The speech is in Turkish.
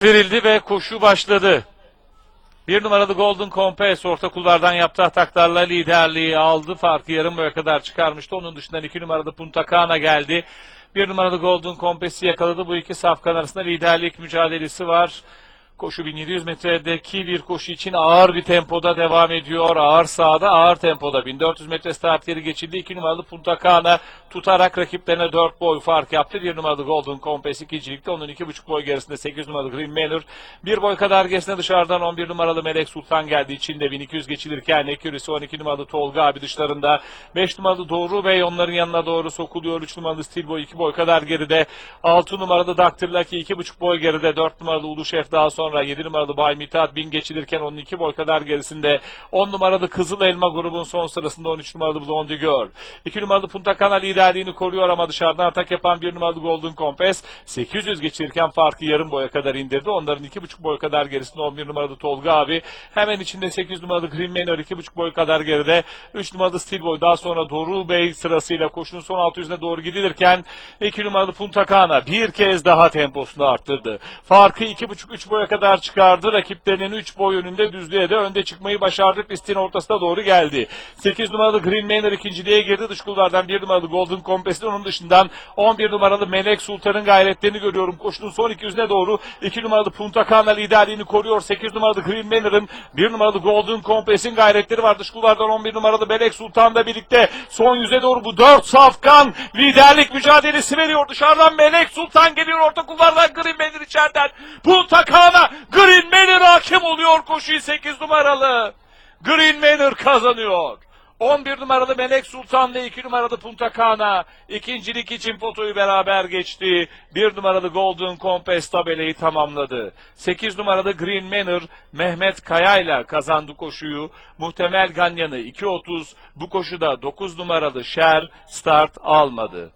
Verildi ve koşu başladı. Bir numaralı Golden Compass orta kulvardan yaptığı ataklarla liderliği aldı. Farkı yarım boya kadar çıkarmıştı. Onun dışından 2 numaralı Punta Cana geldi. Bir numaralı Golden Compass'i yakaladı. Bu iki safkan arasında liderlik mücadelesi var. Koşu 1700 metredeki bir koşu için ağır bir tempoda devam ediyor. Ağır sahada, ağır tempoda. 1400 metre start yeri geçildi. 2 numaralı Punta Cana tutarak rakiplerine 4 boy fark yaptı. 1 numaralı Golden Compass ikincilikte. Onun 2,5 boy gerisinde 8 numaralı Green Manor. 1 boy kadar gerisinde dışarıdan 11 numaralı Melek Sultan geldi. İçinde 1200 geçilirken Ekürisi 12 numaralı Tolga abi dışlarında. 5 numaralı Doğru Bey onların yanına doğru sokuluyor. 3 numaralı Stilboy 2 boy kadar geride. 6 numaralı Dr. Lucky 2,5 boy geride. 4 numaralı Ulu Şef daha sonra 7 numaralı Bay Mithat 1000 geçilirken onun 2 boy kadar gerisinde. 10 numaralı Kızıl Elma grubun son sırasında 13 numaralı Blondie Girl. 2 numaralı Punta Cana liderliğini koruyor ama dışarıdan atak yapan 1 numaralı Golden Compass 800 geçilirken farkı yarım boya kadar indirdi. Onların 2,5 boy kadar gerisinde 11 numaralı Tolga abi. Hemen içinde 8 numaralı Green Manor 2,5 boy kadar geride. 3 numaralı Steelboy daha sonra Dorul Bey sırasıyla koşunun son 600'üne doğru gidilirken 2 numaralı Punta Cana bir kez daha temposunu arttırdı. Farkı 2,5-3 boya kadar çıkardı. Rakiplerinin 3 boy önünde düzlüğe de önde çıkmayı başardı. Pistin ortasına doğru geldi. 8 numaralı Green Manor ikinciliğe girdi. Dış kulvardan 1 numaralı Golden Compass'in onun dışından 11 numaralı Melek Sultan'ın gayretlerini görüyorum. Koşunun son 200'üne doğru 2 numaralı Punta Cana liderliğini koruyor. 8 numaralı Green Manor'ın 1 numaralı Golden Compass'in gayretleri var. Dış kulvardan 11 numaralı Melek Sultan'la birlikte son 100'e doğru bu 4 safkan liderlik mücadelesi veriyor. Dışarıdan Melek Sultan geliyor. Orta kulvardan Green Manor içeriden. Punta Cana Green Manor hakim oluyor koşuyu 8 numaralı. Green Manor kazanıyor. 11 numaralı Melek Sultan ve 2 numaralı Punta Cana ikincilik için potoyu beraber geçti. 1 numaralı Golden Compass tabelayı tamamladı. 8 numaralı Green Manor Mehmet Kaya ile kazandı koşuyu. Muhtemel ganyanı 2.30. Bu koşuda 9 numaralı Şer start almadı.